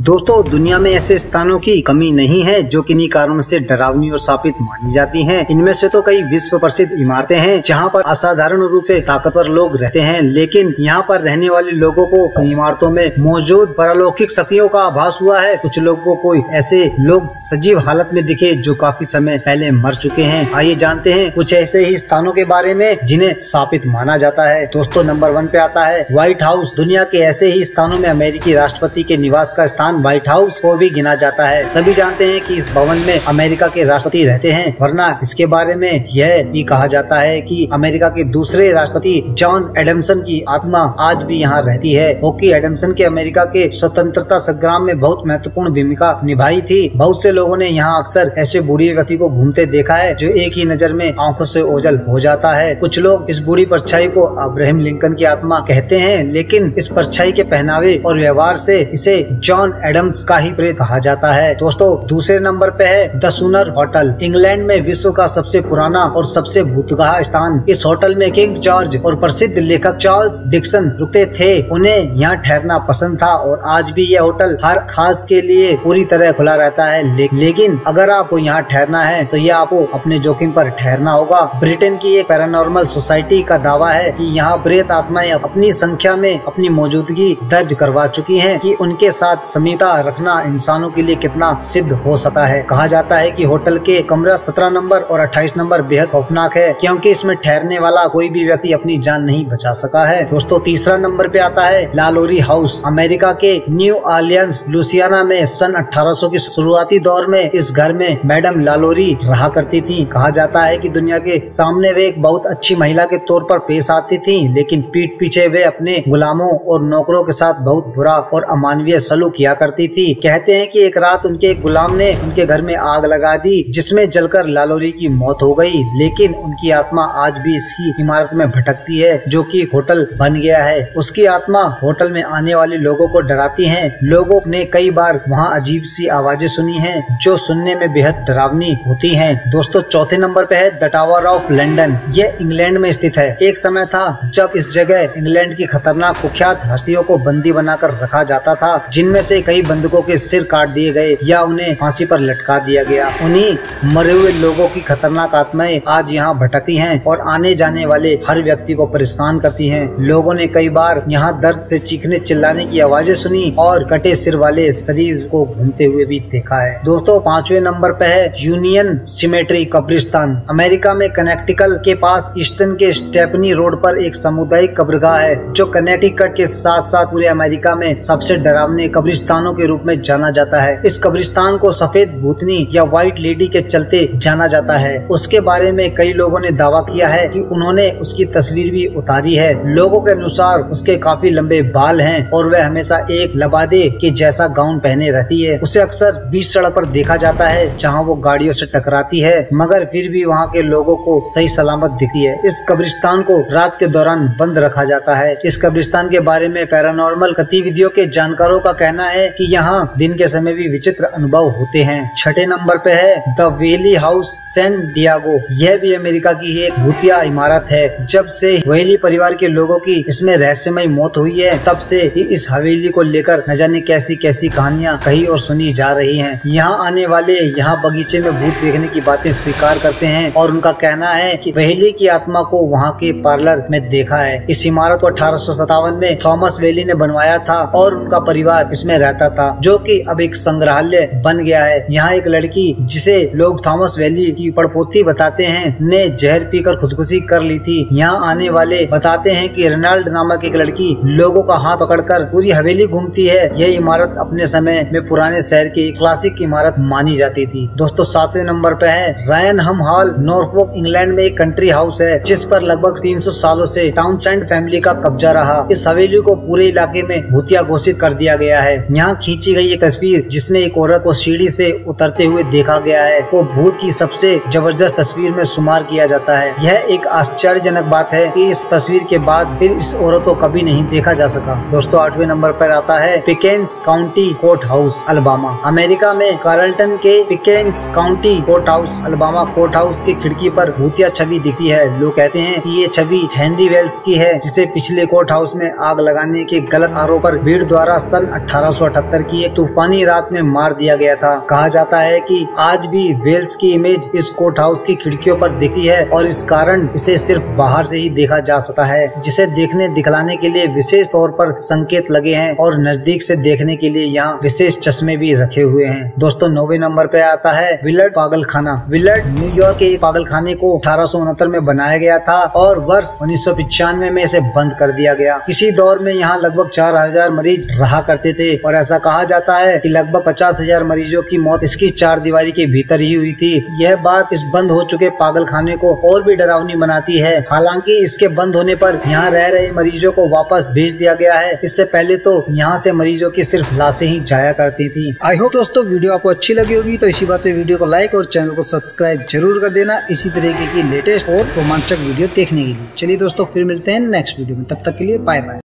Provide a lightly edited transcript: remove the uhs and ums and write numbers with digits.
दोस्तों, दुनिया में ऐसे स्थानों की कमी नहीं है जो किन्हीं कारणों से डरावनी और शापित मानी जाती हैं। इनमें से तो कई विश्व प्रसिद्ध इमारतें हैं जहां पर असाधारण रूप से ताकतवर लोग रहते हैं, लेकिन यहां पर रहने वाले लोगों को इमारतों में मौजूद पारलौकिक शक्तियों का आभास हुआ है। कुछ लोगों को ऐसे लोग सजीव हालत में दिखे जो काफी समय पहले मर चुके हैं। आइए जानते हैं कुछ ऐसे ही स्थानों के बारे में जिन्हें शापित माना जाता है। दोस्तों, नंबर 1 पे आता है व्हाइट हाउस। दुनिया के ऐसे ही स्थानों में अमेरिकी राष्ट्रपति के निवास का स्थान व्हाइट हाउस को भी गिना जाता है। सभी जानते हैं कि इस भवन में अमेरिका के राष्ट्रपति रहते हैं, वरना इसके बारे में यह भी कहा जाता है कि अमेरिका के दूसरे राष्ट्रपति जॉन एडम्सन की आत्मा आज भी यहाँ रहती है। ओकी एडम्सन के अमेरिका के स्वतंत्रता संग्राम में बहुत महत्वपूर्ण भूमिका निभाई थी। बहुत से लोगों ने यहाँ अक्सर ऐसे बूढ़ी व्यक्ति को घूमते देखा है जो एक ही नजर में आंखों से ओझल हो जाता है। कुछ लोग इस बूढ़ी परछाई को अब्राहम लिंकन की आत्मा कहते हैं, लेकिन इस परछाई के पहनावे और व्यवहार से इसे जॉन एडम्स का ही प्रेत कहा जाता है। दोस्तों, दूसरे नंबर पे है द सुनर होटल। इंग्लैंड में विश्व का सबसे पुराना और सबसे भूतगाह स्थान। इस होटल में किंग जॉर्ज और प्रसिद्ध लेखक चार्ल्स डिक्सन रुकते थे। उन्हें यहाँ ठहरना पसंद था और आज भी यह होटल हर खास के लिए पूरी तरह खुला रहता है। लेकिन अगर आपको यहाँ ठहरना है तो यह आपको अपने जोखिम पर ठहरना होगा। ब्रिटेन की एक पैरानॉर्मल सोसाइटी का दावा है कि यहाँ प्रेत आत्माएं अपनी संख्या में अपनी मौजूदगी दर्ज करवा चुकी हैं कि उनके साथ समीपता रखना इंसानों के लिए कितना सिद्ध हो सकता है। कहा जाता है कि होटल के कमरा 17 नंबर और 28 नंबर बेहद खौफनाक है, क्योंकि इसमें ठहरने वाला कोई भी व्यक्ति अपनी जान नहीं बचा सका है। दोस्तों, तीसरा नंबर पे आता है लालोरी हाउस। अमेरिका के न्यू ऑरलियंस लुसियाना में सन 1800 की शुरुआती दौर में इस घर में मैडम लालोरी रहा करती थी। कहा जाता है कि दुनिया के सामने वे एक बहुत अच्छी महिला के तौर पर पेश आती थी, लेकिन पीठ पीछे वे अपने गुलामों और नौकरों के साथ बहुत बुरा और अमानवीय सलूक किया करती थी। कहते हैं कि एक रात उनके एक गुलाम ने उनके घर में आग लगा दी, जिसमें जलकर लालोरी की मौत हो गई, लेकिन उनकी आत्मा आज भी इसी इमारत में भटकती है जो कि होटल बन गया है। उसकी आत्मा होटल में आने वाले लोगों को डराती है। लोगों ने कई बार वहाँ अजीब सी आवाजें सुनी हैं जो सुनने में बेहद डरावनी होती हैं। दोस्तों, चौथे नंबर पे है द टावर ऑफ लंदन। यह इंग्लैंड में स्थित है। एक समय था जब इस जगह इंग्लैंड की खतरनाक कुख्यात हस्तियों को बंदी बनाकर रखा जाता था, जिनमें से कई बंधुकों के सिर काट दिए गए या उन्हें फांसी पर लटका दिया गया। उन्हीं मरे हुए लोगों की खतरनाक आत्माएं आज यहाँ भटकती हैं और आने जाने वाले हर व्यक्ति को परेशान करती हैं। लोगों ने कई बार यहाँ दर्द से चीखने चिल्लाने की आवाजें सुनी और कटे सिर वाले शरीर को घूमते हुए भी देखा है। दोस्तों, 5वें नंबर पे है यूनियन सिमेट्री कब्रिस्तान। अमेरिका में कनेक्टिकट के पास ईस्टर्न के स्टेपनी रोड पर एक सामुदायिक कब्रगाह है जो कनेक्टिकट के साथ साथ पूरे अमेरिका में सबसे डरावने कब्रिस्तानों के रूप में जाना जाता है। इस कब्रिस्तान को सफेद भूतनी या व्हाइट लेडी के चलते जाना जाता है। उसके बारे में कई लोगों ने दावा किया है कि उन्होंने उसकी तस्वीर भी उतारी है। लोगों के अनुसार उसके काफी लंबे बाल हैं और वह हमेशा एक लबादे के जैसा गाउन पहने रहती है। उसे अक्सर बीच सड़क पर देखा जाता है जहाँ वो गाड़ियों से टकराती है, मगर फिर भी वहाँ के लोगों को सही सलामत दिखती है। इस कब्रिस्तान को रात के दौरान बंद रखा जाता है। इस कब्रिस्तान के बारे में पैरानॉर्मल गतिविधियों के जानकारों का कहना है कि यहाँ दिन के समय भी विचित्र अनुभव होते हैं। 6ठे नंबर पे है the valley house San Diego. यह भी अमेरिका की एक भूतिया इमारत है। जब से वेली परिवार के लोगों की इसमें रहस्यमय मौत हुई है, तब से ही इस हवेली को लेकर न जाने कैसी कैसी कहानियाँ कही और सुनी जा रही हैं। यहाँ आने वाले यहाँ बगीचे में भूत देखने की बातें स्वीकार करते हैं और उनका कहना है कि वेली की आत्मा को वहाँ के पार्लर में देखा है। इस इमारत को 1857 में थॉमस वेली ने बनवाया था और उनका परिवार इसमें रहता था, जो कि अब एक संग्रहालय बन गया है। यहाँ एक लड़की, जिसे लोग थॉमस वेली की पड़पोती बताते हैं, ने जहर पीकर खुदकुशी कर ली थी। यहाँ आने वाले बताते हैं कि रेनाल्ड नामक एक लड़की लोगों का हाथ पकड़कर पूरी हवेली घूमती है। यह इमारत अपने समय में पुराने शहर की क्लासिक इमारत मानी जाती थी। दोस्तों, 7वें नंबर पे है रायनहम हॉल। नॉर्फोक इंग्लैंड में एक कंट्री हाउस है जिस पर लगभग 300 सालों से टाउनसेंड फैमिली का कब्जा रहा। इस हवेली को पूरे इलाके में भूतिया घोषित कर दिया गया है। यहाँ खींची गई एक तस्वीर जिसमें एक औरत को सीढ़ी से उतरते हुए देखा गया है, वो भूत की सबसे जबरदस्त तस्वीर में शुमार किया जाता है। यह एक आश्चर्यजनक बात है कि इस तस्वीर के बाद फिर इस औरत को कभी नहीं देखा जा सका। दोस्तों, 8वें नंबर पर आता है Pickens county court house, Alabama. America में कार्लटन के Pickens county court house, Alabama court house की खिड़की पर भूतिया छवि दिखती है। लोग कहते हैं कि ये छवि हेनरी वेल्स की है, जिसे पिछले कोर्ट हाउस में आग लगाने के गलत आरोप पर भीड़ द्वारा सन 1858 1978 की एक तूफानी रात में मार दिया गया था। कहा जाता है कि आज भी वेल्स की इमेज इस कोर्ट हाउस की खिड़कियों पर दिखती है और इस कारण इसे सिर्फ बाहर से ही देखा जा सकता है, जिसे देखने दिखलाने के लिए विशेष तौर पर संकेत लगे हैं और नजदीक से देखने के लिए यहाँ विशेष चश्मे भी रखे हुए हैं। दोस्तों 9वें नंबर पे आता है विलर्ड पागल खाना। विलर्ड न्यूयॉर्क के पागल खाने को 1869 में बनाया गया था और वर्ष 1995 में इसे बंद कर दिया गया। किसी दौर में यहाँ लगभग 4000 मरीज रहा करते थे और ऐसा कहा जाता है कि लगभग 50,000 मरीजों की मौत इसकी चार दीवारी के भीतर ही हुई थी। यह बात इस बंद हो चुके पागल खाने को और भी डरावनी बनाती है। हालांकि इसके बंद होने पर यहाँ रह रहे मरीजों को वापस भेज दिया गया है। इससे पहले तो यहाँ से मरीजों की सिर्फ लाशें ही जाया करती थी। आई होप दोस्तों वीडियो आपको अच्छी लगी होगी, तो इसी बात पे वीडियो को लाइक और चैनल को सब्सक्राइब जरूर कर देना इसी तरीके की लेटेस्ट और रोमांचक वीडियो देखने के लिए। चलिए दोस्तों फिर मिलते हैं नेक्स्ट वीडियो में, तब तक के लिए बाय बाय।